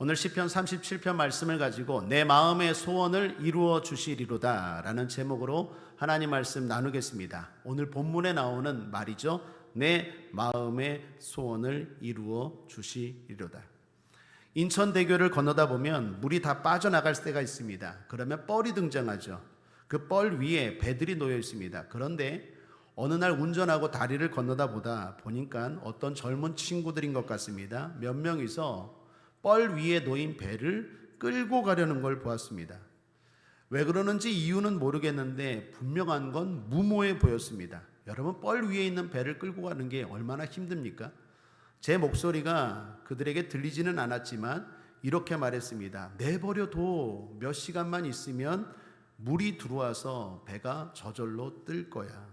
오늘 시편 37편 말씀을 가지고 내 마음의 소원을 이루어 주시리로다 라는 제목으로 하나님 말씀 나누겠습니다. 오늘 본문에 나오는 말이죠. 내 마음의 소원을 이루어 주시리로다. 인천대교를 건너다 보면 물이 다 빠져나갈 때가 있습니다. 그러면 뻘이 등장하죠. 그 뻘 위에 배들이 놓여 있습니다. 그런데 어느 날 운전하고 다리를 건너다 보니까 어떤 젊은 친구들인 것 같습니다. 몇 명이서 뻘 위에 놓인 배를 끌고 가려는 걸 보았습니다. 왜 그러는지 이유는 모르겠는데 분명한 건 무모해 보였습니다. 여러분, 뻘 위에 있는 배를 끌고 가는 게 얼마나 힘듭니까? 제 목소리가 그들에게 들리지는 않았지만 이렇게 말했습니다. 내버려둬. 몇 시간만 있으면 물이 들어와서 배가 저절로 뜰 거야.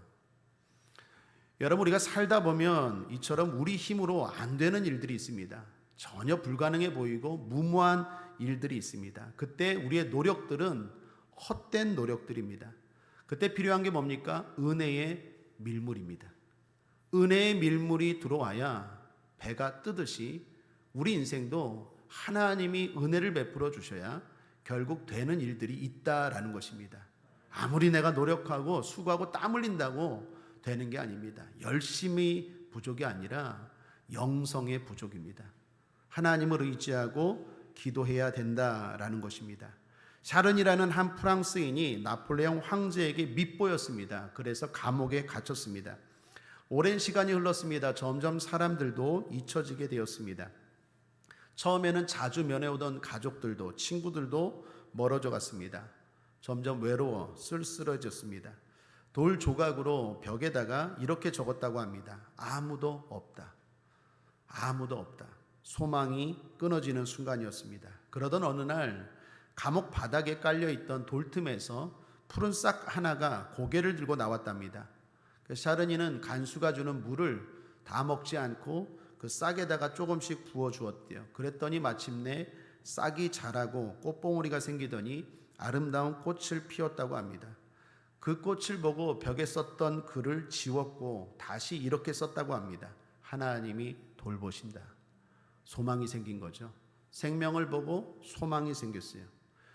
여러분, 우리가 살다 보면 이처럼 우리 힘으로 안 되는 일들이 있습니다. 전혀 불가능해 보이고 무모한 일들이 있습니다. 그때 우리의 노력들은 헛된 노력들입니다. 그때 필요한 게 뭡니까? 은혜의 밀물입니다. 은혜의 밀물이 들어와야 배가 뜨듯이 우리 인생도 하나님이 은혜를 베풀어 주셔야 결국 되는 일들이 있다라는 것입니다. 아무리 내가 노력하고 수고하고 땀 흘린다고 되는 게 아닙니다. 열심히 부족이 아니라 영성의 부족입니다. 하나님을 의지하고 기도해야 된다라는 것입니다. 샤른이라는 한 프랑스인이 나폴레옹 황제에게 밉보였습니다. 그래서 감옥에 갇혔습니다. 오랜 시간이 흘렀습니다. 점점 사람들도 잊혀지게 되었습니다. 처음에는 자주 면회오던 가족들도 친구들도 멀어져 갔습니다. 점점 외로워 쓸쓸해졌습니다. 돌 조각으로 벽에다가 이렇게 적었다고 합니다. 아무도 없다. 아무도 없다. 소망이 끊어지는 순간이었습니다. 그러던 어느 날 감옥 바닥에 깔려있던 돌틈에서 푸른 싹 하나가 고개를 들고 나왔답니다. 샤르니는 간수가 주는 물을 다 먹지 않고 그 싹에다가 조금씩 부어 주었대요. 그랬더니 마침내 싹이 자라고 꽃봉오리가 생기더니 아름다운 꽃을 피웠다고 합니다. 그 꽃을 보고 벽에 썼던 글을 지웠고 다시 이렇게 썼다고 합니다. 하나님이 돌보신다. 소망이 생긴 거죠. 생명을 보고 소망이 생겼어요.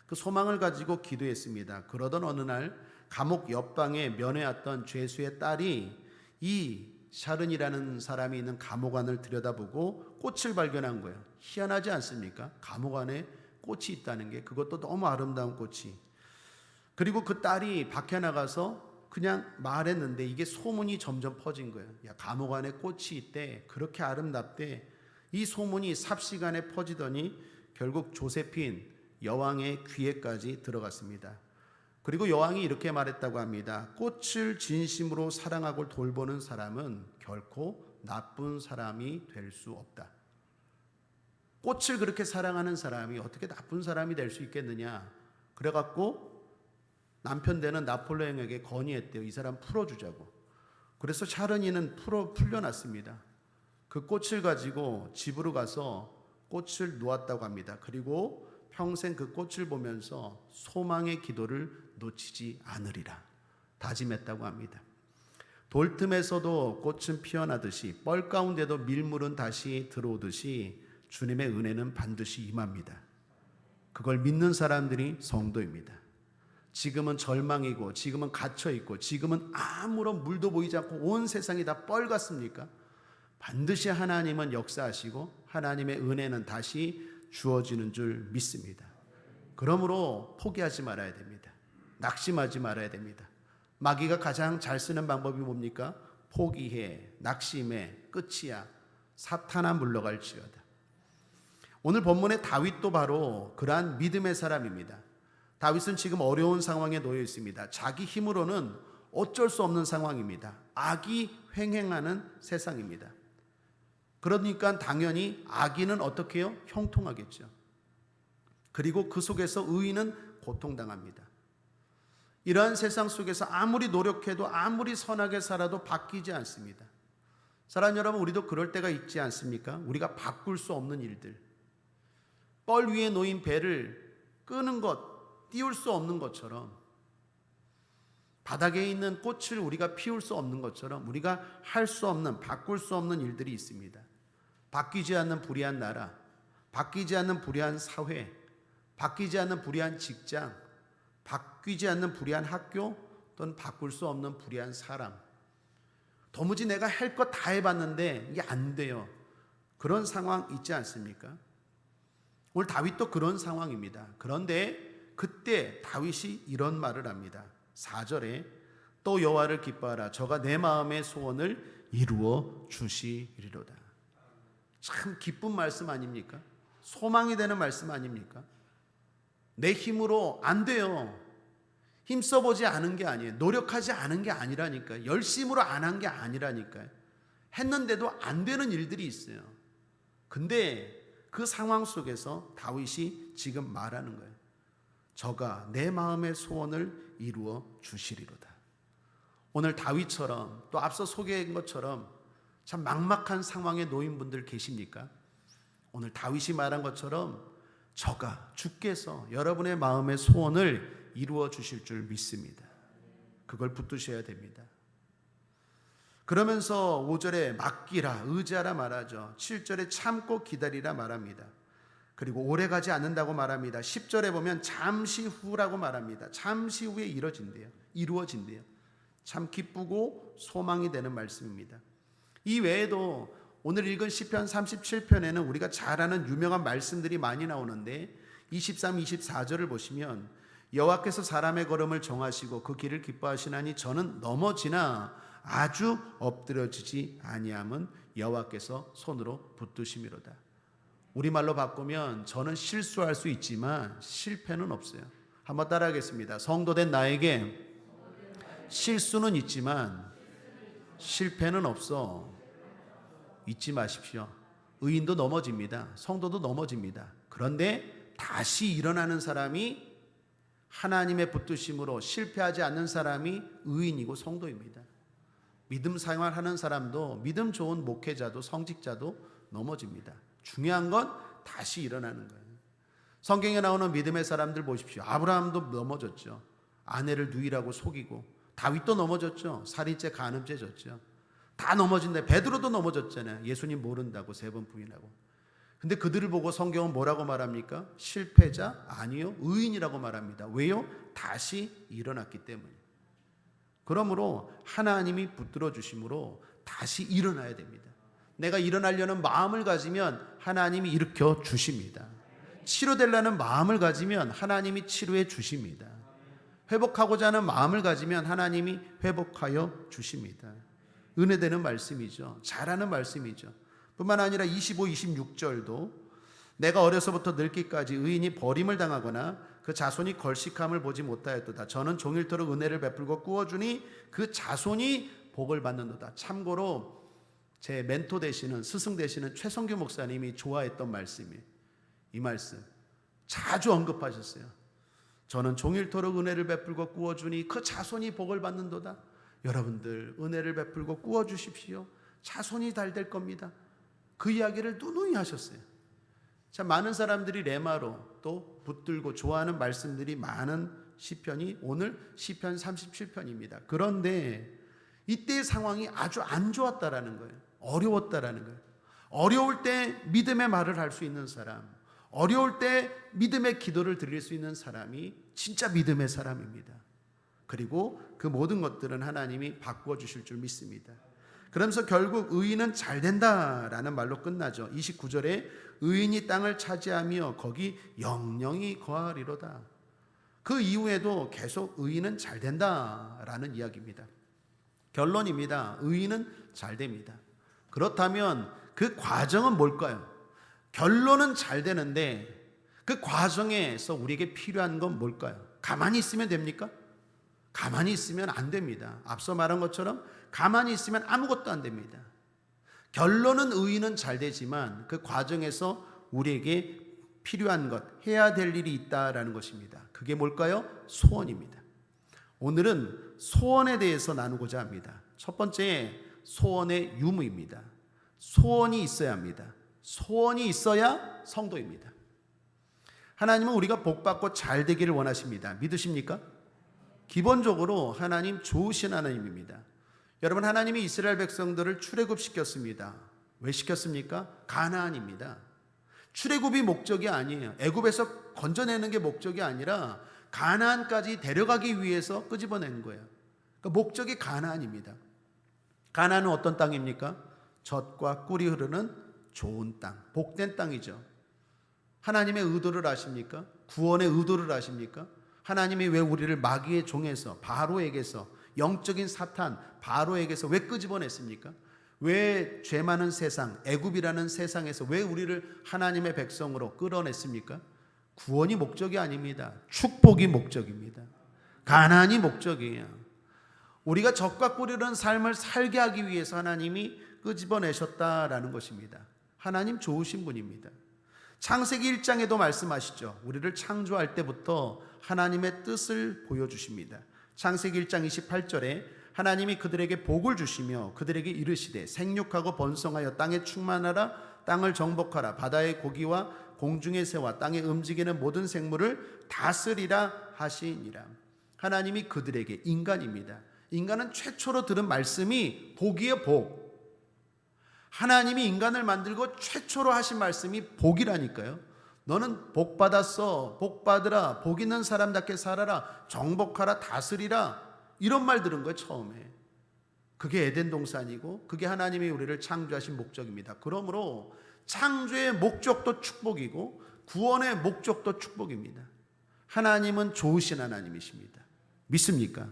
그 소망을 가지고 기도했습니다. 그러던 어느 날 감옥 옆방에 면회왔던 죄수의 딸이 이 샤른이라는 사람이 있는 감옥 안을 들여다보고 꽃을 발견한 거예요. 희한하지 않습니까? 감옥 안에 꽃이 있다는 게, 그것도 너무 아름다운 꽃이. 그리고 그 딸이 밖에 나가서 그냥 말했는데 이게 소문이 점점 퍼진 거예요. 야, 감옥 안에 꽃이 있대. 그렇게 아름답대. 이 소문이 삽시간에 퍼지더니 결국 조세핀 여왕의 귀에까지 들어갔습니다. 그리고 여왕이 이렇게 말했다고 합니다. 꽃을 진심으로 사랑하고 돌보는 사람은 결코 나쁜 사람이 될 수 없다. 꽃을 그렇게 사랑하는 사람이 어떻게 나쁜 사람이 될 수 있겠느냐. 그래갖고 남편 되는 나폴레옹에게 건의했대요. 이 사람 풀어주자고. 그래서 샤르니는 풀려났습니다. 그 꽃을 가지고 집으로 가서 꽃을 놓았다고 합니다. 그리고 평생 그 꽃을 보면서 소망의 기도를 놓치지 않으리라 다짐했다고 합니다. 돌틈에서도 꽃은 피어나듯이 뻘 가운데도 밀물은 다시 들어오듯이 주님의 은혜는 반드시 임합니다. 그걸 믿는 사람들이 성도입니다. 지금은 절망이고 지금은 갇혀있고 지금은 아무런 물도 보이지 않고 온 세상이 다 뻘 같습니까? 반드시 하나님은 역사하시고 하나님의 은혜는 다시 주어지는 줄 믿습니다. 그러므로 포기하지 말아야 됩니다. 낙심하지 말아야 됩니다. 마귀가 가장 잘 쓰는 방법이 뭡니까? 포기해, 낙심해, 끝이야, 사탄아 물러갈지어다. 오늘 본문의 다윗도 바로 그러한 믿음의 사람입니다. 다윗은 지금 어려운 상황에 놓여 있습니다. 자기 힘으로는 어쩔 수 없는 상황입니다. 악이 횡행하는 세상입니다. 그러니까 당연히 악인은 어떻게 해요? 형통하겠죠. 그리고 그 속에서 의인은 고통당합니다. 이러한 세상 속에서 아무리 노력해도 아무리 선하게 살아도 바뀌지 않습니다. 사랑하는 여러분, 우리도 그럴 때가 있지 않습니까? 우리가 바꿀 수 없는 일들. 뻘 위에 놓인 배를 끄는 것, 띄울 수 없는 것처럼, 바닥에 있는 꽃을 우리가 피울 수 없는 것처럼 우리가 할 수 없는, 바꿀 수 없는 일들이 있습니다. 바뀌지 않는 불의한 나라, 바뀌지 않는 불의한 사회, 바뀌지 않는 불의한 직장, 바뀌지 않는 불의한 학교, 또는 바꿀 수 없는 불의한 사람. 도무지 내가 할 것 다 해봤는데 이게 안 돼요. 그런 상황 있지 않습니까? 오늘 다윗도 그런 상황입니다. 그런데 그때 다윗이 이런 말을 합니다. 4절에 또 여호와를 기뻐하라. 저가 내 마음의 소원을 이루어 주시리로다. 참 기쁜 말씀 아닙니까? 소망이 되는 말씀 아닙니까? 내 힘으로 안 돼요. 힘써보지 않은 게 아니에요. 노력하지 않은 게 아니라니까요. 열심으로 안 한 게 아니라니까요. 했는데도 안 되는 일들이 있어요. 근데 그 상황 속에서 다윗이 지금 말하는 거예요. 저가 내 마음의 소원을 이루어 주시리로다. 오늘 다윗처럼 또 앞서 소개한 것처럼 참 막막한 상황에 놓인 분들 계십니까? 오늘 다윗이 말한 것처럼 저가 주께서 여러분의 마음의 소원을 이루어 주실 줄 믿습니다. 그걸 붙드셔야 됩니다. 그러면서 5절에 맡기라, 의지하라 말하죠. 7절에 참고 기다리라 말합니다. 그리고 오래가지 않는다고 말합니다. 10절에 보면 잠시 후라고 말합니다. 잠시 후에 이루어진대요. 참 기쁘고 소망이 되는 말씀입니다. 이 외에도 오늘 읽은 시편 37편에는 우리가 잘 아는 유명한 말씀들이 많이 나오는데 23, 24절을 보시면 여호와께서 사람의 걸음을 정하시고 그 길을 기뻐하시나니 저는 넘어지나 아주 엎드려지지 아니함은 여호와께서 손으로 붙드심이로다. 우리말로 바꾸면 저는 실수할 수 있지만 실패는 없어요. 한번 따라하겠습니다. 성도된 나에게 실수는 있지만 실패는 없어. 잊지 마십시오. 의인도 넘어집니다. 성도도 넘어집니다. 그런데 다시 일어나는 사람이 하나님의 붙드심으로 실패하지 않는 사람이 의인이고 성도입니다. 믿음 생활하는 사람도 믿음 좋은 목회자도 성직자도 넘어집니다. 중요한 건 다시 일어나는 거예요. 성경에 나오는 믿음의 사람들 보십시오. 아브라함도 넘어졌죠. 아내를 누이라고 속이고, 다윗도 넘어졌죠. 살인죄 간음죄 졌죠. 다 넘어진다. 베드로도 넘어졌잖아요. 예수님 모른다고 3번 부인하고. 근데 그들을 보고 성경은 뭐라고 말합니까? 실패자? 아니요, 의인이라고 말합니다. 왜요? 다시 일어났기 때문에. 그러므로 하나님이 붙들어 주심으로 다시 일어나야 됩니다. 내가 일어나려는 마음을 가지면 하나님이 일으켜 주십니다. 치료되려는 마음을 가지면 하나님이 치료해 주십니다. 회복하고자 하는 마음을 가지면 하나님이 회복하여 주십니다. 은혜되는 말씀이죠. 잘하는 말씀이죠. 뿐만 아니라 25, 26절도 내가 어려서부터 늙기까지 의인이 버림을 당하거나 그 자손이 걸식함을 보지 못하였도다. 저는 종일토록 은혜를 베풀고 꾸어주니 그 자손이 복을 받는도다. 참고로 제 멘토 되시는 스승 되시는 최성규 목사님이 좋아했던 말씀이에요. 이 말씀 자주 언급하셨어요. 저는 종일토록 은혜를 베풀고 꾸어주니 그 자손이 복을 받는도다. 여러분들 은혜를 베풀고 꾸어주십시오. 자손이 잘 될 겁니다. 그 이야기를 누누이 하셨어요. 참 많은 사람들이 레마로 또 붙들고 좋아하는 말씀들이 많은 시편이 오늘 시편 37편입니다. 그런데 이때의 상황이 아주 안 좋았다라는 거예요. 어려웠다라는 거예요. 어려울 때 믿음의 말을 할 수 있는 사람, 어려울 때 믿음의 기도를 드릴 수 있는 사람이 진짜 믿음의 사람입니다. 그리고 그 모든 것들은 하나님이 바꾸어 주실 줄 믿습니다. 그러면서 결국 의인은 잘 된다라는 말로 끝나죠. 29절에 의인이 땅을 차지하며 거기 영영이 거하리로다. 그 이후에도 계속 의인은 잘 된다라는 이야기입니다. 결론입니다. 의인은 잘 됩니다. 그렇다면 그 과정은 뭘까요? 결론은 잘 되는데 그 과정에서 우리에게 필요한 건 뭘까요? 가만히 있으면 됩니까? 가만히 있으면 안 됩니다. 앞서 말한 것처럼 가만히 있으면 아무것도 안 됩니다. 결론은 의인은 잘 되지만 그 과정에서 우리에게 필요한 것, 해야 될 일이 있다라는 것입니다. 그게 뭘까요? 소원입니다. 오늘은 소원에 대해서 나누고자 합니다. 첫 번째, 소원의 유무입니다. 소원이 있어야 합니다. 소원이 있어야 성도입니다. 하나님은 우리가 복받고 잘 되기를 원하십니다. 믿으십니까? 기본적으로 하나님 좋으신 하나님입니다. 여러분, 하나님이 이스라엘 백성들을 출애굽시켰습니다. 왜 시켰습니까? 가나안입니다. 출애굽이 목적이 아니에요. 애굽에서 건져내는 게 목적이 아니라 가나안까지 데려가기 위해서 끄집어낸 거예요. 그러니까 목적이 가나안입니다. 가나안은 어떤 땅입니까? 젖과 꿀이 흐르는 좋은 땅, 복된 땅이죠. 하나님의 의도를 아십니까? 구원의 의도를 아십니까? 하나님이 왜 우리를 마귀의 종에서, 바로에게서, 영적인 사탄 바로에게서 왜 끄집어냈습니까? 왜 죄 많은 세상, 애굽이라는 세상에서 왜 우리를 하나님의 백성으로 끌어냈습니까? 구원이 목적이 아닙니다. 축복이 목적입니다. 가나안이 목적이에요. 우리가 젖과 꿀이라는 삶을 살게 하기 위해서 하나님이 끄집어내셨다라는 것입니다. 하나님 좋으신 분입니다. 창세기 1장에도 말씀하시죠. 우리를 창조할 때부터 하나님의 뜻을 보여주십니다. 창세기 1장 28절에 하나님이 그들에게 복을 주시며 그들에게 이르시되 생육하고 번성하여 땅에 충만하라, 땅을 정복하라, 바다의 고기와 공중의 새와 땅에 움직이는 모든 생물을 다스리라 하시니라. 하나님이 그들에게, 인간입니다. 인간은 최초로 들은 말씀이 복이에요. 복. 하나님이 인간을 만들고 최초로 하신 말씀이 복이라니까요. 너는 복 받았어, 복 받으라, 복 있는 사람답게 살아라, 정복하라, 다스리라, 이런 말 들은 거예요. 처음에. 그게 에덴 동산이고 그게 하나님이 우리를 창조하신 목적입니다. 그러므로 창조의 목적도 축복이고 구원의 목적도 축복입니다. 하나님은 좋으신 하나님이십니다. 믿습니까?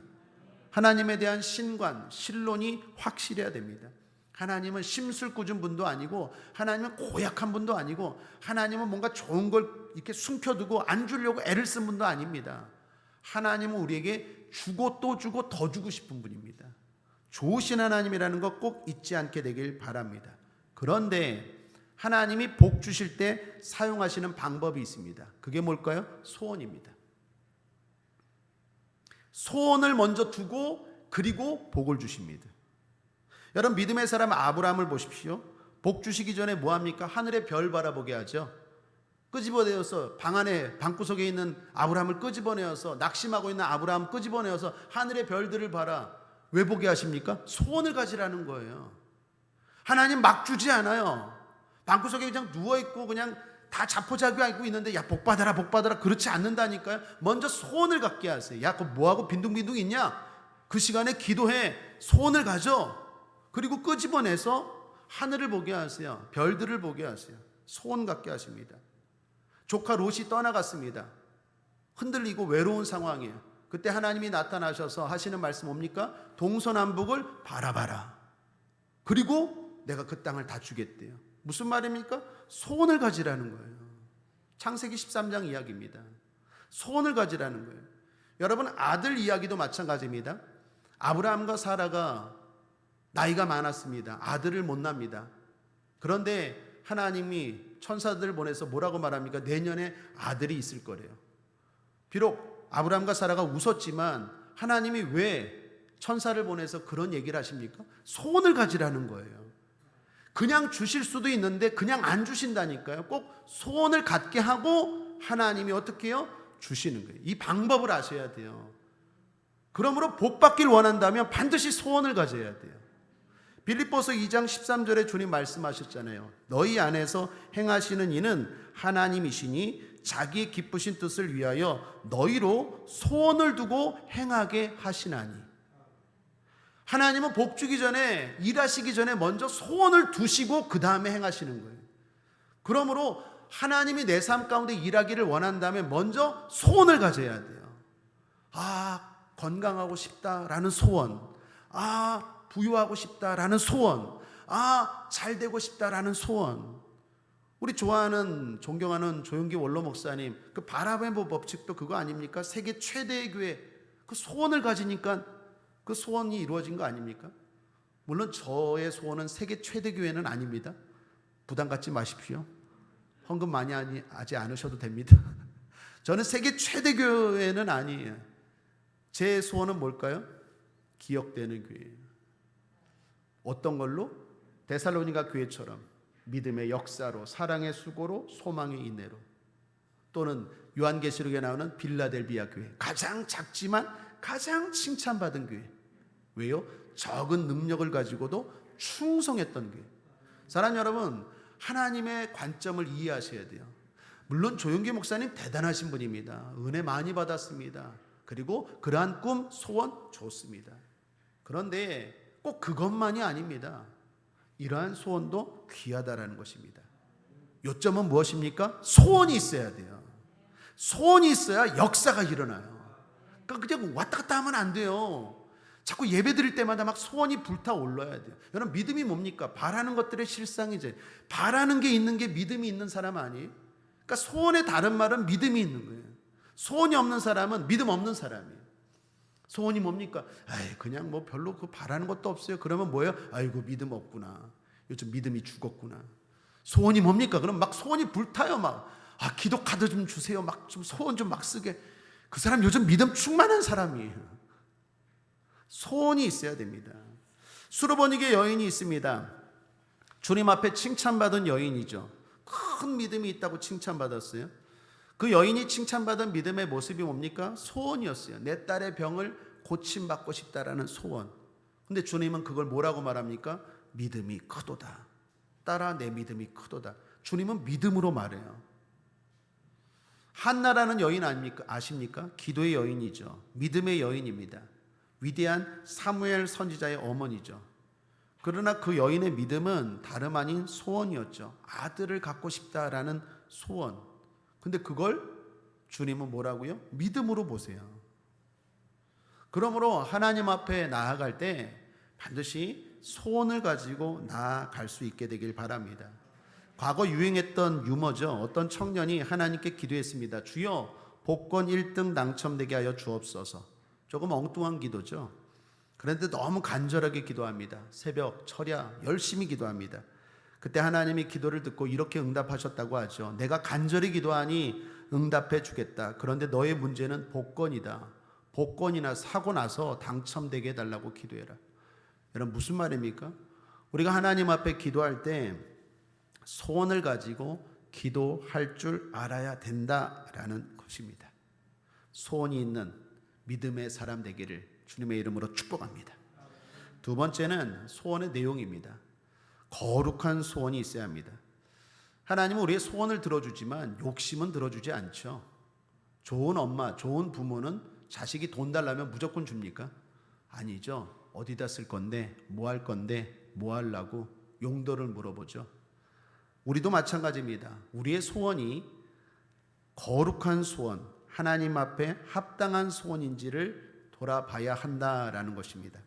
하나님에 대한 신관, 신론이 확실해야 됩니다. 하나님은 심술궂은 분도 아니고 하나님은 고약한 분도 아니고 하나님은 뭔가 좋은 걸 이렇게 숨겨두고 안 주려고 애를 쓴 분도 아닙니다. 하나님은 우리에게 주고 또 주고 더 주고 싶은 분입니다. 좋으신 하나님이라는 것 꼭 잊지 않게 되길 바랍니다. 그런데 하나님이 복 주실 때 사용하시는 방법이 있습니다. 그게 뭘까요? 소원입니다. 소원을 먼저 두고 그리고 복을 주십니다. 여러분, 믿음의 사람 아브라함을 보십시오. 복 주시기 전에 뭐합니까? 하늘의 별 바라보게 하죠. 끄집어내어서 방 안에, 방구석에 있는 아브라함을 끄집어내어서, 낙심하고 있는 아브라함 끄집어내어서 하늘의 별들을 봐라. 왜 보게 하십니까? 소원을 가지라는 거예요. 하나님 막 주지 않아요. 방구석에 그냥 누워있고 그냥 다 자포자기하고 있는데 야, 복 받아라, 복 받아라, 그렇지 않는다니까요. 먼저 소원을 갖게 하세요. 야, 그거 뭐하고 빈둥빈둥 있냐? 그 시간에 기도해. 소원을 가져. 그리고 끄집어내서 하늘을 보게 하세요. 별들을 보게 하세요. 소원 갖게 하십니다. 조카 롯이 떠나갔습니다. 흔들리고 외로운 상황이에요. 그때 하나님이 나타나셔서 하시는 말씀 뭡니까? 동서남북을 바라봐라. 그리고 내가 그 땅을 다 주겠대요. 무슨 말입니까? 소원을 가지라는 거예요. 창세기 13장 이야기입니다. 소원을 가지라는 거예요. 여러분, 아들 이야기도 마찬가지입니다. 아브라함과 사라가 나이가 많았습니다. 아들을 못 납니다. 그런데 하나님이 천사들을 보내서 뭐라고 말합니까? 내년에 아들이 있을 거래요. 비록 아브라함과 사라가 웃었지만 하나님이 왜 천사를 보내서 그런 얘기를 하십니까? 소원을 가지라는 거예요. 그냥 주실 수도 있는데 그냥 안 주신다니까요. 꼭 소원을 갖게 하고 하나님이 어떻게 해요? 주시는 거예요. 이 방법을 아셔야 돼요. 그러므로 복 받길 원한다면 반드시 소원을 가져야 돼요. 빌립보서 2장 13절에 주님 말씀하셨잖아요. 너희 안에서 행하시는 이는 하나님이시니 자기의 기쁘신 뜻을 위하여 너희로 소원을 두고 행하게 하시나니. 하나님은 복 주기 전에, 일하시기 전에 먼저 소원을 두시고 그 다음에 행하시는 거예요. 그러므로 하나님이 내 삶 가운데 일하기를 원한다면 먼저 소원을 가져야 돼요. 아, 건강하고 싶다라는 소원. 아, 부유하고 싶다라는 소원. 아, 잘 되고 싶다라는 소원. 우리 좋아하는, 존경하는 조용기 원로 목사님, 그 바라봄의 법칙도 그거 아닙니까? 세계 최대의 교회. 그 소원을 가지니까 그 소원이 이루어진 거 아닙니까? 물론 저의 소원은 세계 최대 교회는 아닙니다. 부담 갖지 마십시오. 헌금 많이 하지 않으셔도 됩니다. 저는 세계 최대 교회는 아니에요. 제 소원은 뭘까요? 기억되는 교회예요. 어떤 걸로? 데살로니가 교회처럼 믿음의 역사로, 사랑의 수고로, 소망의 인내로, 또는 요한계시록에 나오는 빌라델비아 교회, 가장 작지만 가장 칭찬받은 교회. 왜요? 적은 능력을 가지고도 충성했던 교회. 사랑 여러분, 하나님의 관점을 이해하셔야 돼요. 물론 조용기 목사님 대단하신 분입니다. 은혜 많이 받았습니다. 그리고 그러한 꿈, 소원 좋습니다. 그런데 꼭 그것만이 아닙니다. 이러한 소원도 귀하다라는 것입니다. 요점은 무엇입니까? 소원이 있어야 돼요. 소원이 있어야 역사가 일어나요. 그러니까 그냥 왔다 갔다 하면 안 돼요. 자꾸 예배 드릴 때마다 막 소원이 불타올라야 돼요. 여러분, 믿음이 뭡니까? 바라는 것들의 실상이죠. 바라는 게 있는 게 믿음이 있는 사람 아니에요? 그러니까 소원의 다른 말은 믿음이 있는 거예요. 소원이 없는 사람은 믿음 없는 사람이에요. 소원이 뭡니까? 그냥 뭐 별로 그 바라는 것도 없어요. 그러면 뭐예요? 아이고, 믿음 없구나. 요즘 믿음이 죽었구나. 소원이 뭡니까? 그럼 막 소원이 불타요. 막 기도 카드 좀 주세요. 막 좀 소원 좀 막 쓰게. 그 사람 요즘 믿음 충만한 사람이에요. 소원이 있어야 됩니다. 수르보니게 여인이 있습니다. 주님 앞에 칭찬받은 여인이죠. 큰 믿음이 있다고 칭찬받았어요. 그 여인이 칭찬받은 믿음의 모습이 뭡니까? 소원이었어요. 내 딸의 병을 고침받고 싶다라는 소원. 근데 주님은 그걸 뭐라고 말합니까? 믿음이 크도다. 딸아, 내 믿음이 크도다. 주님은 믿음으로 말해요. 한나라는 여인 아십니까? 기도의 여인이죠. 믿음의 여인입니다. 위대한 사무엘 선지자의 어머니죠. 그러나 그 여인의 믿음은 다름 아닌 소원이었죠. 아들을 갖고 싶다라는 소원. 근데 그걸 주님은 뭐라고요? 믿음으로 보세요. 그러므로 하나님 앞에 나아갈 때 반드시 소원을 가지고 나아갈 수 있게 되길 바랍니다. 과거 유행했던 유머죠. 어떤 청년이 하나님께 기도했습니다. 주여, 복권 1등 당첨되게 하여 주옵소서. 조금 엉뚱한 기도죠. 그런데 너무 간절하게 기도합니다. 새벽, 철야 열심히 기도합니다. 그때 하나님이 기도를 듣고 이렇게 응답하셨다고 하죠. 내가 간절히 기도하니 응답해 주겠다. 그런데 너의 문제는 복권이다. 복권이나 사고 나서 당첨되게 해달라고 기도해라. 여러분, 무슨 말입니까? 우리가 하나님 앞에 기도할 때 소원을 가지고 기도할 줄 알아야 된다라는 것입니다. 소원이 있는 믿음의 사람 되기를 주님의 이름으로 축복합니다. 두 번째는 소원의 내용입니다. 거룩한 소원이 있어야 합니다. 하나님은 우리의 소원을 들어주지만 욕심은 들어주지 않죠. 좋은 엄마, 좋은 부모는 자식이 돈 달라면 무조건 줍니까? 아니죠. 어디다 쓸 건데, 뭐 할 건데, 뭐 하려고 용도를 물어보죠. 우리도 마찬가지입니다. 우리의 소원이 거룩한 소원, 하나님 앞에 합당한 소원인지를 돌아봐야 한다라는 것입니다.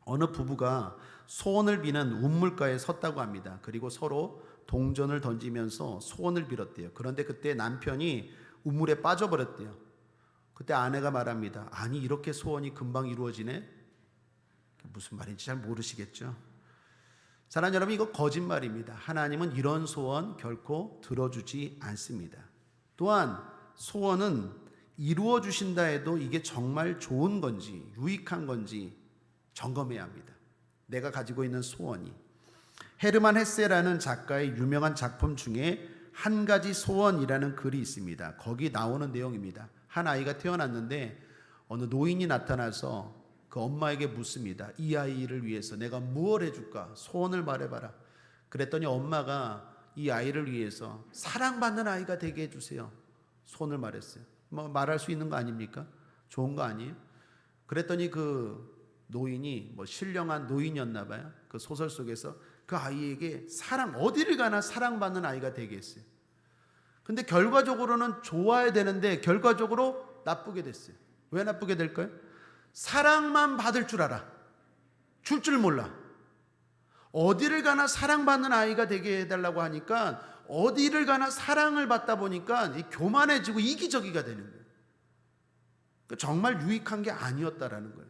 어느 부부가 소원을 비는 운물가에 섰다고 합니다. 그리고 서로 동전을 던지면서 소원을 빌었대요. 그런데 그때 남편이 우물에 빠져버렸대요. 그때 아내가 말합니다. 아니, 이렇게 소원이 금방 이루어지네? 무슨 말인지 잘 모르시겠죠? 사랑하는 여러분, 이거 거짓말입니다. 하나님은 이런 소원 결코 들어주지 않습니다. 또한 소원은 이루어 주신다 해도 이게 정말 좋은 건지 유익한 건지 점검해야 합니다. 내가 가지고 있는 소원이. 헤르만 헤세라는 작가의 유명한 작품 중에 한 가지 소원이라는 글이 있습니다. 거기 나오는 내용입니다. 한 아이가 태어났는데 어느 노인이 나타나서 그 엄마에게 묻습니다. 이 아이를 위해서 내가 무엇 해줄까? 소원을 말해봐라. 그랬더니 엄마가 이 아이를 위해서 사랑받는 아이가 되게 해주세요. 소원을 말했어요. 뭐 말할 수 있는 거 아닙니까? 좋은 거 아니에요? 그랬더니 그 노인이 뭐 신령한 노인이었나 봐요. 그 소설 속에서 그 아이에게 어디를 가나 사랑받는 아이가 되게 했어요. 근데 결과적으로는 좋아야 되는데 결과적으로 나쁘게 됐어요. 왜 나쁘게 될까요? 사랑만 받을 줄 알아. 줄 줄 몰라. 어디를 가나 사랑받는 아이가 되게 해달라고 하니까 어디를 가나 사랑을 받다 보니까 교만해지고 이기적이가 되는 거예요. 정말 유익한 게 아니었다라는 거예요.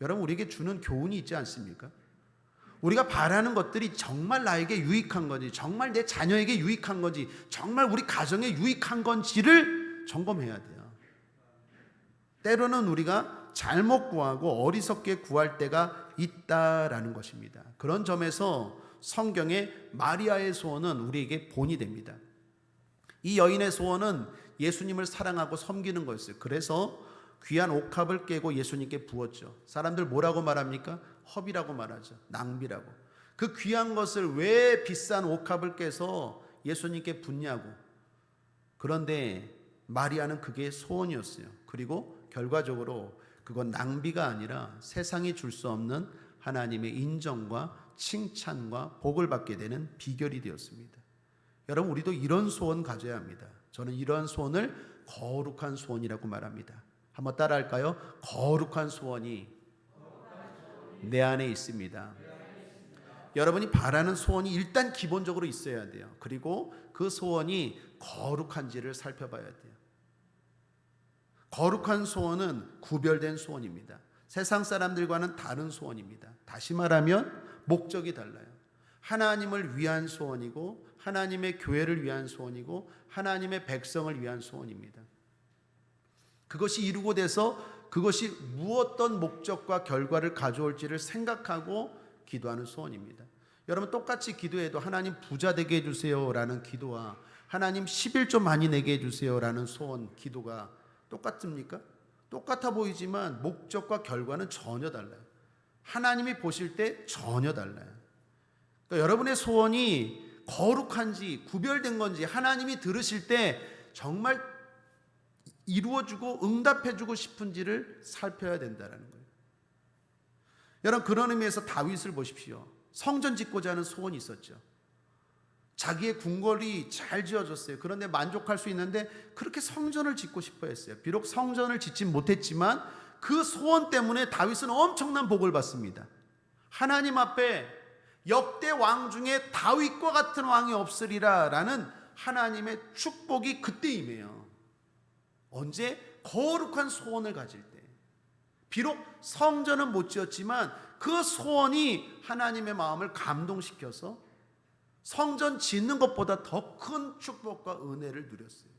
여러분, 우리에게 주는 교훈이 있지 않습니까? 우리가 바라는 것들이 정말 나에게 유익한 건지, 정말 내 자녀에게 유익한 건지, 정말 우리 가정에 유익한 건지를 점검해야 돼요. 때로는 우리가 잘못 구하고 어리석게 구할 때가 있다라는 것입니다. 그런 점에서 성경의 마리아의 소원은 우리에게 본이 됩니다. 이 여인의 소원은 예수님을 사랑하고 섬기는 거였어요. 그래서 귀한 옥합을 깨고 예수님께 부었죠. 사람들 뭐라고 말합니까? 허비라고 말하죠. 낭비라고. 그 귀한 것을 왜 비싼 옥합을 깨서 예수님께 붓냐고. 그런데 마리아는 그게 소원이었어요. 그리고 결과적으로 그건 낭비가 아니라 세상이 줄 수 없는 하나님의 인정과 칭찬과 복을 받게 되는 비결이 되었습니다. 여러분, 우리도 이런 소원 가져야 합니다. 저는 이러한 소원을 거룩한 소원이라고 말합니다. 한번 따라할까요? 거룩한 소원이 내 안에 있습니다. 여러분이 바라는 소원이 일단 기본적으로 있어야 돼요. 그리고 그 소원이 거룩한지를 살펴봐야 돼요. 거룩한 소원은 구별된 소원입니다. 세상 사람들과는 다른 소원입니다. 다시 말하면 목적이 달라요. 하나님을 위한 소원이고 하나님의 교회를 위한 소원이고 하나님의 백성을 위한 소원입니다. 그것이 이루고 돼서 그것이 무엇던 목적과 결과를 가져올지를 생각하고 기도하는 소원입니다. 여러분, 똑같이 기도해도 하나님 부자 되게 해주세요 라는 기도와 하나님 11조 많이 내게 해주세요 라는 소원, 기도가 똑같습니까? 똑같아 보이지만 목적과 결과는 전혀 달라요. 하나님이 보실 때 전혀 달라요. 그러니까 여러분의 소원이 거룩한지 구별된 건지 하나님이 들으실 때 정말 이루어주고 응답해주고 싶은지를 살펴야 된다는 거예요. 여러분, 그런 의미에서 다윗을 보십시오. 성전 짓고자 하는 소원이 있었죠. 자기의 궁궐이 잘 지어졌어요. 그런데 만족할 수 있는데 그렇게 성전을 짓고 싶어 했어요. 비록 성전을 짓진 못했지만 그 소원 때문에 다윗은 엄청난 복을 받습니다. 하나님 앞에 역대 왕 중에 다윗과 같은 왕이 없으리라 라는 하나님의 축복이 그때 임해요. 언제? 거룩한 소원을 가질 때. 비록 성전은 못 지었지만 그 소원이 하나님의 마음을 감동시켜서 성전 짓는 것보다 더 큰 축복과 은혜를 누렸어요.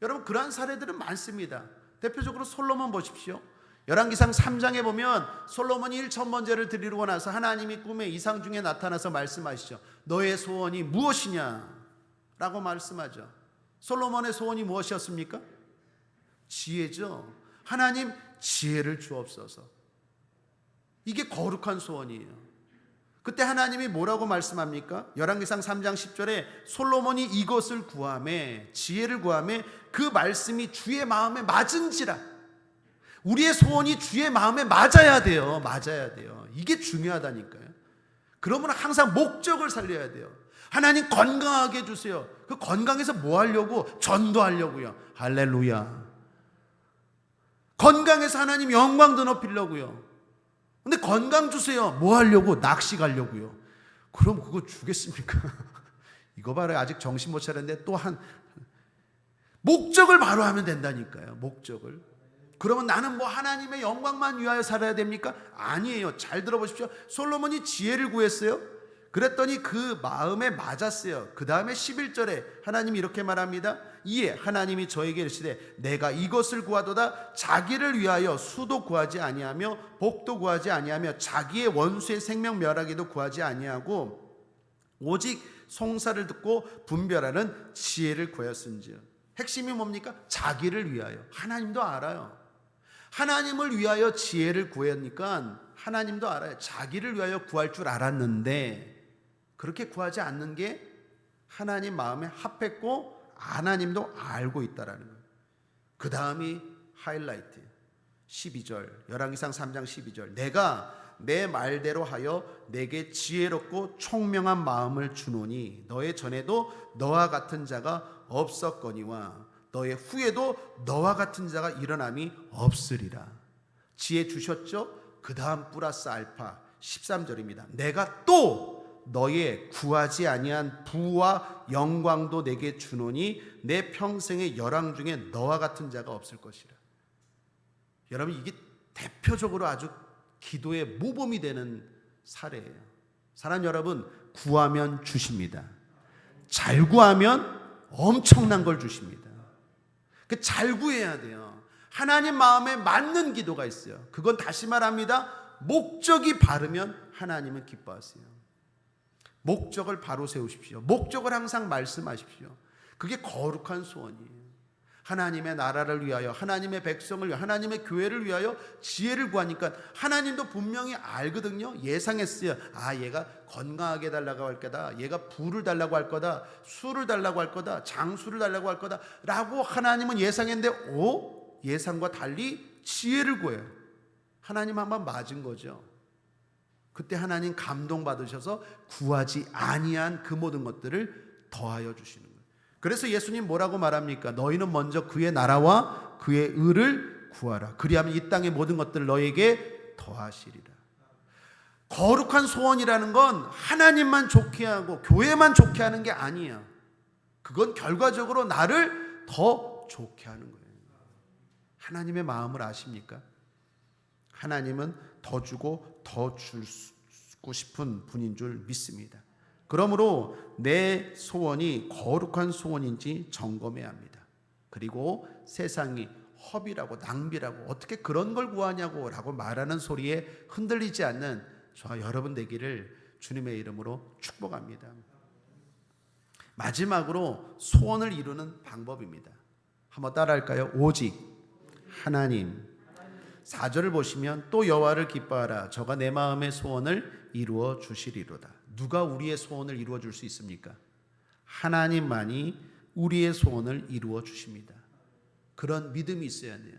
여러분, 그러한 사례들은 많습니다. 대표적으로 솔로몬 보십시오. 열왕기상 3장에 보면 솔로몬이 1,000번제를 드리고 나서 하나님이 꿈에 이상 중에 나타나서 말씀하시죠. 너의 소원이 무엇이냐? 라고 말씀하죠. 솔로몬의 소원이 무엇이었습니까? 지혜죠. 하나님, 지혜를 주옵소서. 이게 거룩한 소원이에요. 그때 하나님이 뭐라고 말씀합니까? 열왕기상 3장 10절에 솔로몬이 이것을 구하매, 지혜를 구하매 그 말씀이 주의 마음에 맞은지라. 우리의 소원이 주의 마음에 맞아야 돼요. 맞아야 돼요. 이게 중요하다니까요. 그러면 항상 목적을 살려야 돼요. 하나님 건강하게 해주세요. 그 건강해서 뭐 하려고? 전도하려고요. 할렐루야. 건강해서 하나님 영광도 높이려고요. 근데 건강 주세요. 뭐 하려고? 낚시 가려고요. 그럼 그거 주겠습니까? 이거 봐라, 아직 정신 못 차렸는데 또 목적을 바로 하면 된다니까요. 목적을. 그러면 나는 뭐 하나님의 영광만 위하여 살아야 됩니까? 아니에요. 잘 들어보십시오. 솔로몬이 지혜를 구했어요. 그랬더니 그 마음에 맞았어요. 그 다음에 11절에 하나님이 이렇게 말합니다. 이에 하나님이 저에게 이르시되 내가 이것을 구하도다. 자기를 위하여 수도 구하지 아니하며 복도 구하지 아니하며 자기의 원수의 생명 멸하기도 구하지 아니하고 오직 송사를 듣고 분별하는 지혜를 구하였은지요. 핵심이 뭡니까? 자기를 위하여. 하나님도 알아요. 하나님을 위하여 지혜를 구하니까 하나님도 알아요. 자기를 위하여 구할 줄 알았는데 그렇게 구하지 않는 게 하나님 마음에 합했고 하나님도 알고 있다라는 거예요. 그 다음이 하이라이트 12절, 열왕기상 3장 12절. 내가 내 말대로 하여 내게 지혜롭고 총명한 마음을 주노니 너의 전에도 너와 같은 자가 없었거니와 너의 후에도 너와 같은 자가 일어남이 없으리라. 지혜 주셨죠? 그 다음 플러스 알파 13절입니다. 내가 또 너의 구하지 아니한 부와 영광도 내게 주노니 내 평생의 열왕 중에 너와 같은 자가 없을 것이라. 여러분, 이게 대표적으로 아주 기도의 모범이 되는 사례예요. 사랑 여러분, 구하면 주십니다. 잘 구하면 엄청난 걸 주십니다. 그 잘 구해야 돼요. 하나님 마음에 맞는 기도가 있어요. 그건 다시 말합니다. 목적이 바르면 하나님은 기뻐하세요. 목적을 바로 세우십시오. 목적을 항상 말씀하십시오. 그게 거룩한 소원이에요. 하나님의 나라를 위하여, 하나님의 백성을 위하여, 하나님의 교회를 위하여 지혜를 구하니까 하나님도 분명히 알거든요. 예상했어요. 얘가 건강하게 달라고 할 거다, 얘가 부를 달라고 할 거다, 수를 달라고 할 거다, 장수를 달라고 할 거다 라고 하나님은 예상했는데 예상과 달리 지혜를 구해요. 하나님 한번 맞은 거죠. 그때 하나님 감동받으셔서 구하지 아니한 그 모든 것들을 더하여 주시는 거예요. 그래서 예수님 뭐라고 말합니까? 너희는 먼저 그의 나라와 그의 의를 구하라. 그리하면 이 땅의 모든 것들을 너에게 더하시리라. 거룩한 소원이라는 건 하나님만 좋게 하고 교회만 좋게 하는 게 아니에요. 그건 결과적으로 나를 더 좋게 하는 거예요. 하나님의 마음을 아십니까? 하나님은 더 주고 더 주고 싶은 분인 줄 믿습니다. 그러므로 내 소원이 거룩한 소원인지 점검해야 합니다. 그리고 세상이 허비라고 낭비라고 어떻게 그런 걸 구하냐고 라고 말하는 소리에 흔들리지 않는 저와 여러분 되기를 주님의 이름으로 축복합니다. 마지막으로 소원을 이루는 방법입니다. 한번 따라할까요? 오직 하나님. 4절을 보시면 또 여호와를 기뻐하라. 저가 내 마음의 소원을 이루어 주시리로다. 누가 우리의 소원을 이루어 줄 수 있습니까? 하나님만이 우리의 소원을 이루어 주십니다. 그런 믿음이 있어야 돼요.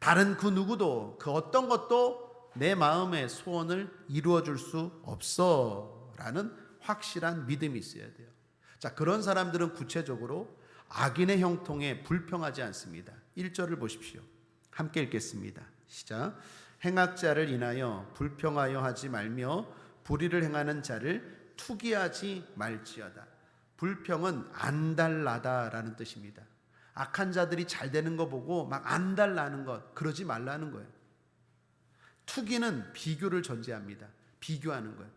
다른 그 누구도 그 어떤 것도 내 마음의 소원을 이루어 줄 수 없어 라는 확실한 믿음이 있어야 돼요. 자, 그런 사람들은 구체적으로 악인의 형통에 불평하지 않습니다. 1절을 보십시오. 함께 읽겠습니다. 시작. 행악자를 인하여 불평하여 하지 말며 불의를 행하는 자를 투기하지 말지어다. 불평은 안달나다라는 뜻입니다. 악한 자들이 잘 되는 거 보고 막 안달나는 것, 그러지 말라는 거예요. 투기는 비교를 전제합니다. 비교하는 거예요.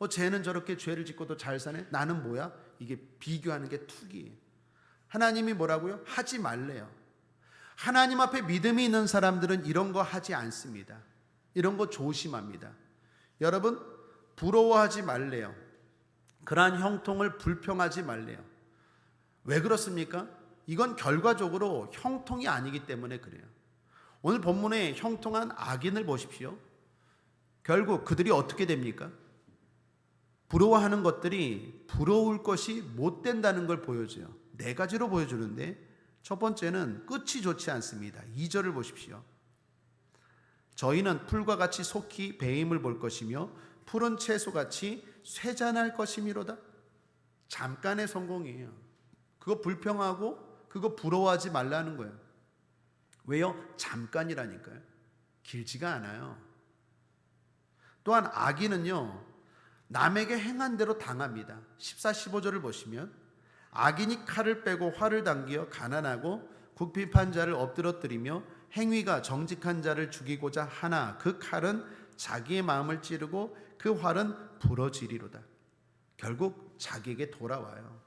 쟤는 저렇게 죄를 짓고도 잘 사네? 나는 뭐야? 이게 비교하는 게 투기예요. 하나님이 뭐라고요? 하지 말래요. 하나님 앞에 믿음이 있는 사람들은 이런 거 하지 않습니다. 이런 거 조심합니다. 여러분, 부러워하지 말래요. 그러한 형통을 불평하지 말래요. 왜 그렇습니까? 이건 결과적으로 형통이 아니기 때문에 그래요. 오늘 본문에 형통한 악인을 보십시오. 결국 그들이 어떻게 됩니까? 부러워하는 것들이 부러울 것이 못 된다는 걸 보여줘요. 4가지로 보여주는데 첫 번째는 끝이 좋지 않습니다. 2절을 보십시오. 저희는 풀과 같이 속히 배임을 볼 것이며 푸른 채소같이 쇠잔할 것이미로다. 잠깐의 성공이에요. 그거 불평하고 그거 부러워하지 말라는 거예요. 왜요? 잠깐이라니까요. 길지가 않아요. 또한 악인은요, 남에게 행한 대로 당합니다. 14, 15절을 보시면 악인이 칼을 빼고 활을 당겨 가난하고 궁핍한 자를 엎드러뜨리며 행위가 정직한 자를 죽이고자 하나 그 칼은 자기의 마음을 찌르고 그 활은 부러지리로다. 결국 자기에게 돌아와요.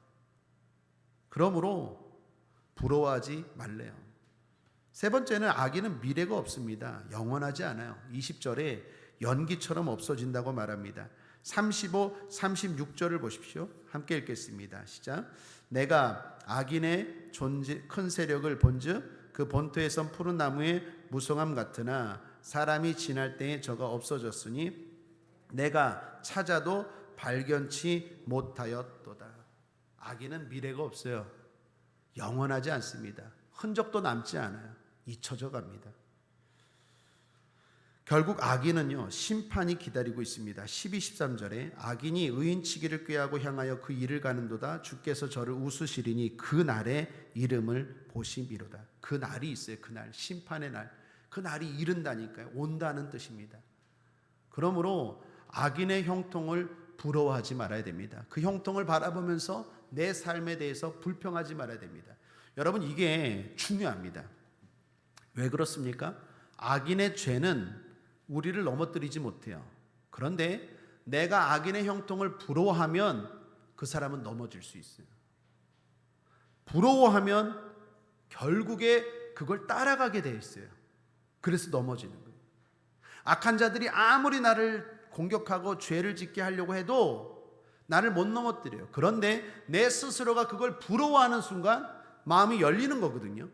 그러므로 부러워하지 말래요. 세 번째는 악인은 미래가 없습니다. 영원하지 않아요. 20절에 연기처럼 없어진다고 말합니다. 35, 36절을 보십시오. 함께 읽겠습니다. 시작. 내가 악인의 큰 세력을 본즉 그 본토에선 푸른 나무의 무성함 같으나 사람이 지날 때에 저가 없어졌으니 내가 찾아도 발견치 못하였도다. 악인은 미래가 없어요. 영원하지 않습니다. 흔적도 남지 않아요. 잊혀져 갑니다. 결국 악인은요, 심판이 기다리고 있습니다. 12, 13절에 악인이 의인치기를 꾀하고 향하여 그 일을 가는도다. 주께서 저를 웃으시리니 그 날의 이름을 보심이로다. 그 날이 있어요. 그날, 심판의 날. 그 날이 이른다니까요. 온다는 뜻입니다. 그러므로 악인의 형통을 부러워하지 말아야 됩니다. 그 형통을 바라보면서 내 삶에 대해서 불평하지 말아야 됩니다. 여러분, 이게 중요합니다. 왜 그렇습니까? 악인의 죄는 우리를 넘어뜨리지 못해요. 그런데 내가 악인의 형통을 부러워하면 그 사람은 넘어질 수 있어요. 부러워하면 결국에 그걸 따라가게 돼 있어요. 그래서 넘어지는 거예요. 악한 자들이 아무리 나를 공격하고 죄를 짓게 하려고 해도 나를 못 넘어뜨려요. 그런데 내 스스로가 그걸 부러워하는 순간 마음이 열리는 거거든요.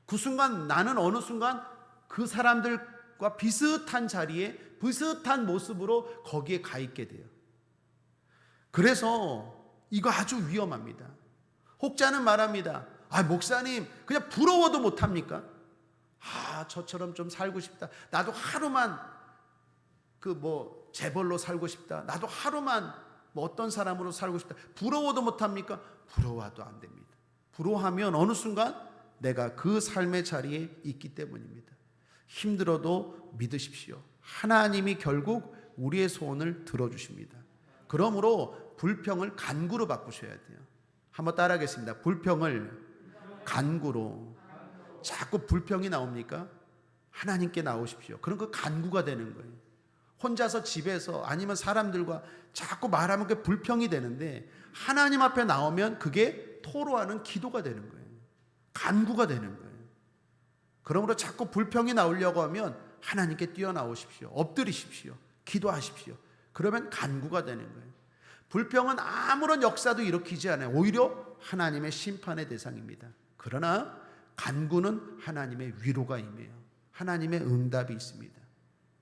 그 순간 나는 어느 순간 그 사람들과 비슷한 자리에 비슷한 모습으로 거기에 가 있게 돼요. 그래서 이거 아주 위험합니다. 혹자는 말합니다. 목사님 그냥 부러워도 못합니까? 저처럼 좀 살고 싶다. 나도 하루만 재벌로 살고 싶다. 나도 하루만 어떤 사람으로 살고 싶다. 부러워도 못합니까? 부러워도 안 됩니다. 부러워하면 어느 순간 내가 그 삶의 자리에 있기 때문입니다. 힘들어도 믿으십시오. 하나님이 결국 우리의 소원을 들어주십니다. 그러므로 불평을 간구로 바꾸셔야 돼요. 한번 따라하겠습니다. 불평을 간구로. 자꾸 불평이 나옵니까? 하나님께 나오십시오. 그럼 그 간구가 되는 거예요. 혼자서 집에서 아니면 사람들과 자꾸 말하면 그게 불평이 되는데 하나님 앞에 나오면 그게 토로하는 기도가 되는 거예요. 간구가 되는 거예요. 그러므로 자꾸 불평이 나오려고 하면 하나님께 뛰어나오십시오. 엎드리십시오. 기도하십시오. 그러면 간구가 되는 거예요. 불평은 아무런 역사도 일으키지 않아요. 오히려 하나님의 심판의 대상입니다. 그러나 간구는 하나님의 위로가 임해요. 하나님의 응답이 있습니다.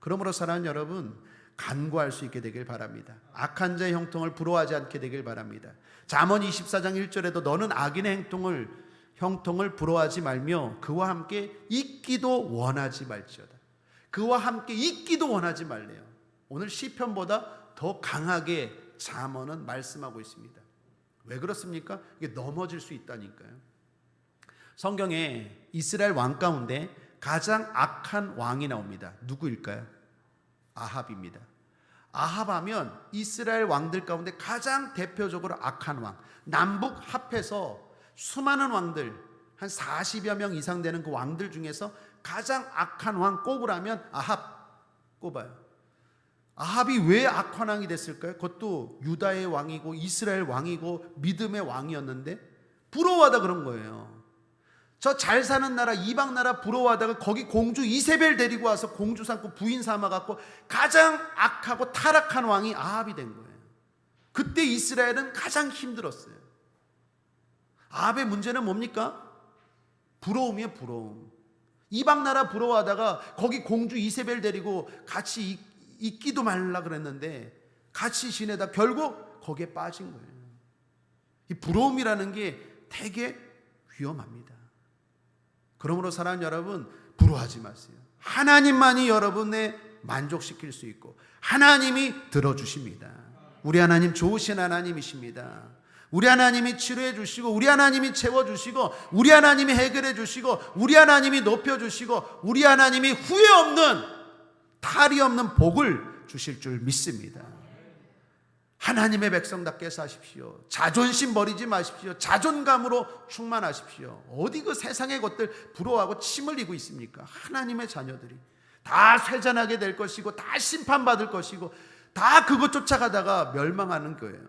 그러므로 사랑하는 여러분, 간구할 수 있게 되길 바랍니다. 악한 자의 형통을 부러워하지 않게 되길 바랍니다. 잠언 24장 1절에도 너는 악인의 형통을 부러워하지 말며 그와 함께 있기도 원하지 말지어다. 그와 함께 있기도 원하지 말래요. 오늘 시편보다 더 강하게 잠언은 말씀하고 있습니다. 왜 그렇습니까? 이게 넘어질 수 있다니까요. 성경에 이스라엘 왕 가운데 가장 악한 왕이 나옵니다. 누구일까요? 아합입니다. 아합하면 이스라엘 왕들 가운데 가장 대표적으로 악한 왕. 남북 합해서 수많은 왕들, 한 40여 명 이상 되는 그 왕들 중에서 가장 악한 왕 꼽으라면 아합 꼽아요. 아합이 왜 악한 왕이 됐을까요? 그것도 유다의 왕이고 이스라엘 왕이고 믿음의 왕이었는데 부러워하다 그런 거예요. 저 잘 사는 나라 이방 나라 부러워하다가 거기 공주 이세벨 데리고 와서 공주 삼고 부인 삼아갖고 가장 악하고 타락한 왕이 아합이 된 거예요. 그때 이스라엘은 가장 힘들었어요. 아합의 문제는 뭡니까? 부러움이에요. 부러움. 이방 나라 부러워하다가 거기 공주 이세벨 데리고 같이 있기도 말라 그랬는데 같이 지내다 결국 거기에 빠진 거예요. 이 부러움이라는 게 되게 위험합니다. 그러므로 사랑하는 여러분, 부러워하지 마세요. 하나님만이 여러분의 만족시킬 수 있고 하나님이 들어주십니다. 우리 하나님 좋으신 하나님이십니다. 우리 하나님이 치료해 주시고 우리 하나님이 채워주시고 우리 하나님이 해결해 주시고 우리 하나님이 높여주시고 우리 하나님이 후회 없는 탈이 없는 복을 주실 줄 믿습니다. 하나님의 백성답게 사십시오. 자존심 버리지 마십시오. 자존감으로 충만하십시오. 어디 그 세상의 것들 부러워하고 침 흘리고 있습니까? 하나님의 자녀들이 다 쇠잔하게 될 것이고 다 심판받을 것이고 다 그것 쫓아가다가 멸망하는 거예요.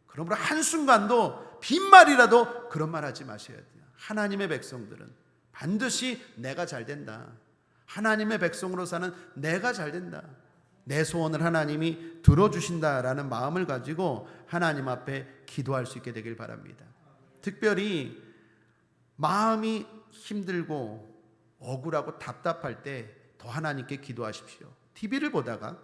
그러므로 한순간도 빈말이라도 그런 말 하지 마셔야 돼요. 하나님의 백성들은 반드시 내가 잘 된다. 하나님의 백성으로 사는 내가 잘 된다. 내 소원을 하나님이 들어주신다라는 마음을 가지고 하나님 앞에 기도할 수 있게 되길 바랍니다. 특별히 마음이 힘들고 억울하고 답답할 때 더 하나님께 기도하십시오. TV를 보다가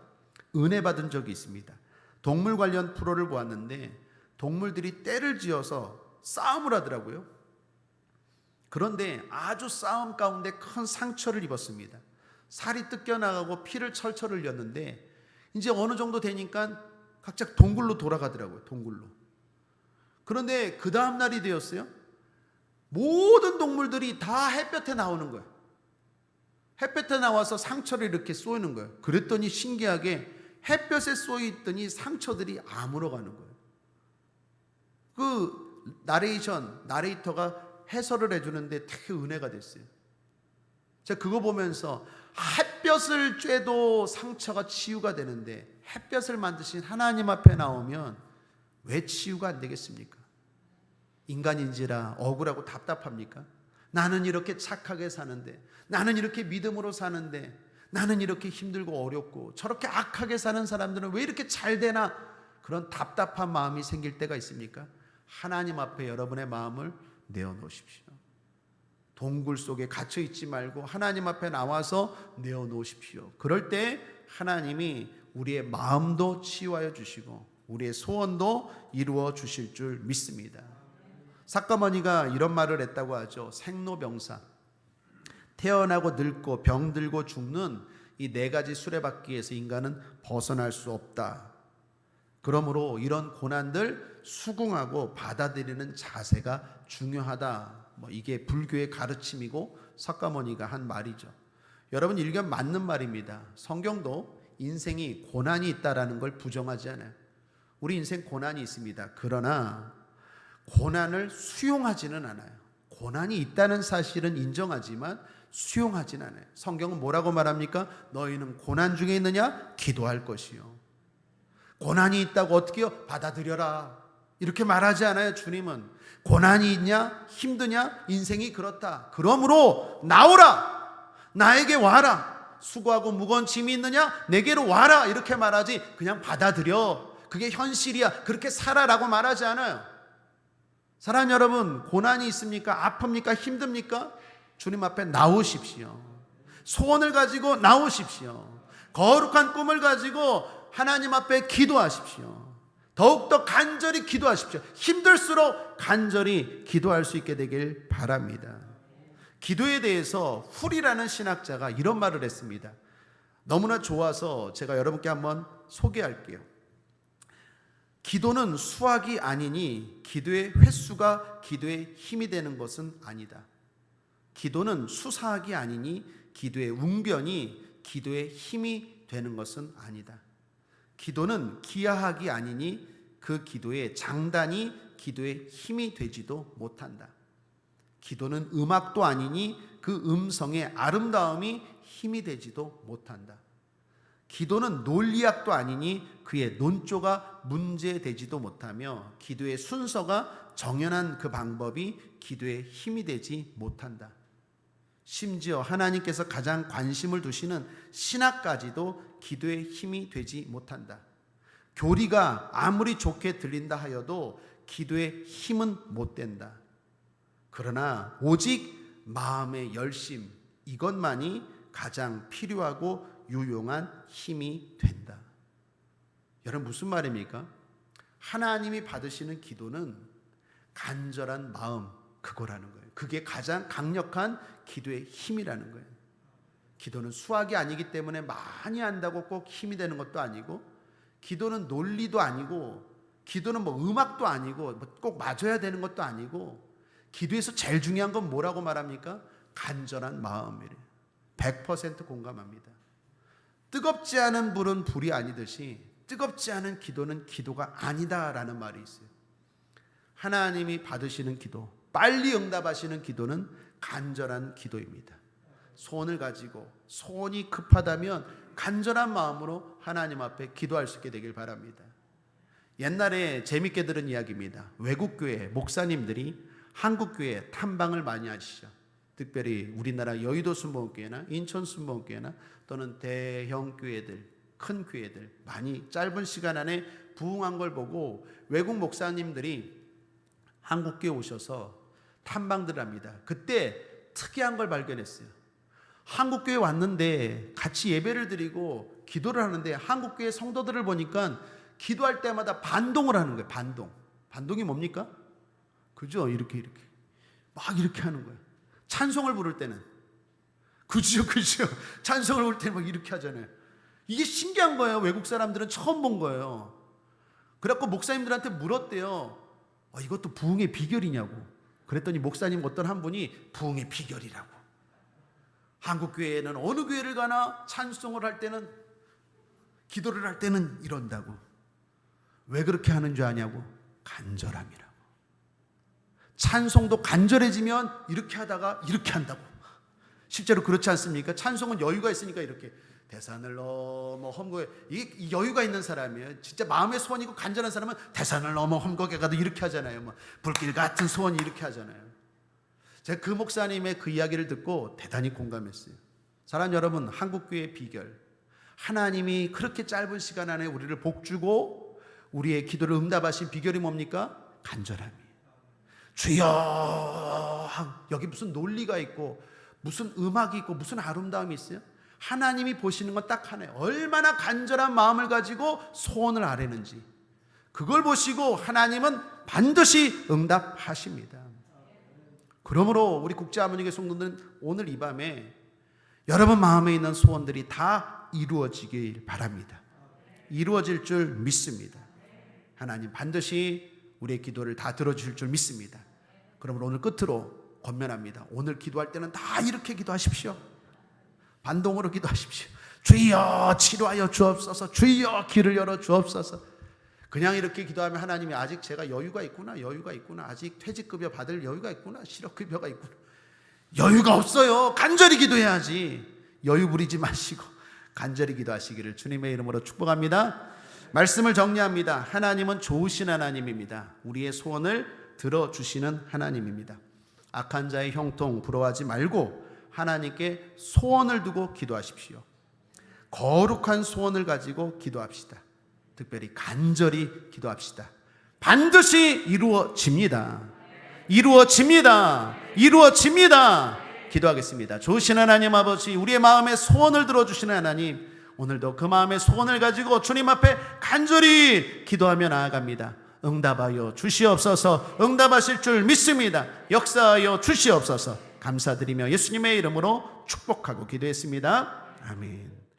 은혜 받은 적이 있습니다. 동물 관련 프로를 보았는데 동물들이 떼를 지어서 싸움을 하더라고요. 그런데 아주 싸움 가운데 큰 상처를 입었습니다. 살이 뜯겨나가고 피를 철철 흘렸는데 이제 어느 정도 되니까 각자 동굴로 돌아가더라고요. 동굴로. 그런데 그 다음 날이 되었어요. 모든 동물들이 다 햇볕에 나오는 거예요. 햇볕에 나와서 상처를 이렇게 쏘이는 거예요. 그랬더니 신기하게 햇볕에 쏘이더니 상처들이 아물어가는 거예요. 그 나레이터가 해설을 해주는데 되게 은혜가 됐어요. 제가 그거 보면서 햇볕을 쬐도 상처가 치유가 되는데 햇볕을 만드신 하나님 앞에 나오면 왜 치유가 안 되겠습니까? 인간인지라 억울하고 답답합니까? 나는 이렇게 착하게 사는데, 나는 이렇게 믿음으로 사는데, 나는 이렇게 힘들고 어렵고 저렇게 악하게 사는 사람들은 왜 이렇게 잘 되나? 그런 답답한 마음이 생길 때가 있습니까? 하나님 앞에 여러분의 마음을 내어놓으십시오. 동굴 속에 갇혀 있지 말고 하나님 앞에 나와서 내어놓으십시오. 그럴 때 하나님이 우리의 마음도 치유하여 주시고 우리의 소원도 이루어 주실 줄 믿습니다. 삭가모니가 이런 말을 했다고 하죠. 생로병사, 태어나고 늙고 병들고 죽는 이 네 가지 수레바퀴에서 인간은 벗어날 수 없다. 그러므로 이런 고난들 수긍하고 받아들이는 자세가 중요하다. 이게 불교의 가르침이고 삭가모니가 한 말이죠. 여러분, 일견 맞는 말입니다. 성경도 인생이 고난이 있다라는 걸 부정하지 않아요. 우리 인생 고난이 있습니다. 그러나 고난을 수용하지는 않아요. 고난이 있다는 사실은 인정하지만 수용하지는 않아요. 성경은 뭐라고 말합니까? 너희는 고난 중에 있느냐? 기도할 것이요. 고난이 있다고 어떻게 해요? 받아들여라. 이렇게 말하지 않아요. 주님은 고난이 있냐? 힘드냐? 인생이 그렇다. 그러므로 나오라. 나에게 와라. 수고하고 무거운 짐이 있느냐? 내게로 와라. 이렇게 말하지 그냥 받아들여. 그게 현실이야. 그렇게 살아라고 말하지 않아요. 사랑하는 여러분, 고난이 있습니까? 아픕니까? 힘듭니까? 주님 앞에 나오십시오. 소원을 가지고 나오십시오. 거룩한 꿈을 가지고 하나님 앞에 기도하십시오. 더욱더 간절히 기도하십시오. 힘들수록 간절히 기도할 수 있게 되길 바랍니다. 기도에 대해서 훌이라는 신학자가 이런 말을 했습니다. 너무나 좋아서 제가 여러분께 한번 소개할게요. 기도는 수학이 아니니 기도의 횟수가 기도의 힘이 되는 것은 아니다. 기도는 수사학이 아니니 기도의 웅변이 기도의 힘이 되는 것은 아니다. 기도는 기하학이 아니니 그 기도의 장단이 기도의 힘이 되지도 못한다. 기도는 음악도 아니니 그 음성의 아름다움이 힘이 되지도 못한다. 기도는 논리학도 아니니 그의 논조가 문제되지도 못하며 기도의 순서가 정연한 그 방법이 기도의 힘이 되지 못한다. 심지어 하나님께서 가장 관심을 두시는 신학까지도 기도의 힘이 되지 못한다. 교리가 아무리 좋게 들린다 하여도 기도의 힘은 못 된다. 그러나 오직 마음의 열심, 이것만이 가장 필요하고 유용한 힘이 된다. 여러분, 무슨 말입니까? 하나님이 받으시는 기도는 간절한 마음, 그거라는 거예요. 그게 가장 강력한 기도의 힘이라는 거예요. 기도는 수학이 아니기 때문에 많이 한다고 꼭 힘이 되는 것도 아니고, 기도는 논리도 아니고, 기도는 음악도 아니고, 꼭 맞아야 되는 것도 아니고, 기도에서 제일 중요한 건 뭐라고 말합니까? 간절한 마음이래요. 100% 공감합니다. 뜨겁지 않은 불은 불이 아니듯이 뜨겁지 않은 기도는 기도가 아니다라는 말이 있어요. 하나님이 받으시는 기도, 빨리 응답하시는 기도는 간절한 기도입니다. 소원을 가지고 소원이 급하다면 간절한 마음으로 하나님 앞에 기도할 수 있게 되길 바랍니다. 옛날에 재밌게 들은 이야기입니다. 외국교회 목사님들이 한국교회 탐방을 많이 하시죠. 특별히 우리나라 여의도 순복음교회나 인천 순복음교회나 또는 대형 교회들, 큰 교회들 많이 짧은 시간 안에 부흥한 걸 보고 외국 목사님들이 한국교회 오셔서 탐방들을 합니다. 그때 특이한 걸 발견했어요. 한국교회 왔는데 같이 예배를 드리고 기도를 하는데 한국교회 성도들을 보니까 기도할 때마다 반동을 하는 거예요. 반동이 뭡니까? 그죠? 이렇게 막 이렇게 하는 거예요. 찬송을 부를 때는 그죠. 찬송을 부를 때는 막 이렇게 하잖아요. 이게 신기한 거예요. 외국 사람들은 처음 본 거예요. 그래갖고 목사님들한테 물었대요. 이것도 부흥의 비결이냐고. 그랬더니 목사님 어떤 한 분이 부흥의 비결이라고. 한국 교회에는 어느 교회를 가나 찬송을 할 때는, 기도를 할 때는 이런다고. 왜 그렇게 하는 줄 아냐고. 간절함이라고. 찬송도 간절해지면 이렇게 하다가 이렇게 한다고. 실제로 그렇지 않습니까? 찬송은 여유가 있으니까 이렇게 대산을 넘어 험곡에, 이게 여유가 있는 사람이에요. 진짜 마음의 소원이 있고 간절한 사람은 대산을 넘어 험곡에 가도 이렇게 하잖아요. 불길 같은 소원이 이렇게 하잖아요. 제가 그 목사님의 그 이야기를 듣고 대단히 공감했어요. 사랑하는 여러분, 한국교회의 비결, 하나님이 그렇게 짧은 시간 안에 우리를 복주고 우리의 기도를 응답하신 비결이 뭡니까? 간절함이에요. 주여. 여기 무슨 논리가 있고 무슨 음악이 있고 무슨 아름다움이 있어요? 하나님이 보시는 건 딱 하나예요. 얼마나 간절한 마음을 가지고 소원을 아뢰는지. 그걸 보시고 하나님은 반드시 응답하십니다. 그러므로 우리 국제아모니교 성도들은 오늘 이 밤에 여러분 마음에 있는 소원들이 다 이루어지길 바랍니다. 이루어질 줄 믿습니다. 하나님 반드시 우리의 기도를 다 들어주실 줄 믿습니다. 그러므로 오늘 끝으로 권면합니다. 오늘 기도할 때는 다 이렇게 기도하십시오. 반동으로 기도하십시오. 주여 치료하여 주옵소서. 주여 길을 열어 주옵소서. 그냥 이렇게 기도하면 하나님이 아직 제가 여유가 있구나. 아직 퇴직급여 받을 여유가 있구나. 실업급여가 있구나. 여유가 없어요. 간절히 기도해야지. 여유 부리지 마시고 간절히 기도하시기를 주님의 이름으로 축복합니다. 말씀을 정리합니다. 하나님은 좋으신 하나님입니다. 우리의 소원을 들어주시는 하나님입니다. 악한 자의 형통 부러워하지 말고 하나님께 소원을 두고 기도하십시오. 거룩한 소원을 가지고 기도합시다. 특별히 간절히 기도합시다. 반드시 이루어집니다. 이루어집니다. 기도하겠습니다. 좋으신 하나님 아버지, 우리의 마음의 소원을 들어주시는 하나님, 오늘도 그 마음의 소원을 가지고 주님 앞에 간절히 기도하며 나아갑니다. 응답하여 주시옵소서. 응답하실 줄 믿습니다. 역사하여 주시옵소서. 감사드리며 예수님의 이름으로 축복하고 기도했습니다. 아멘.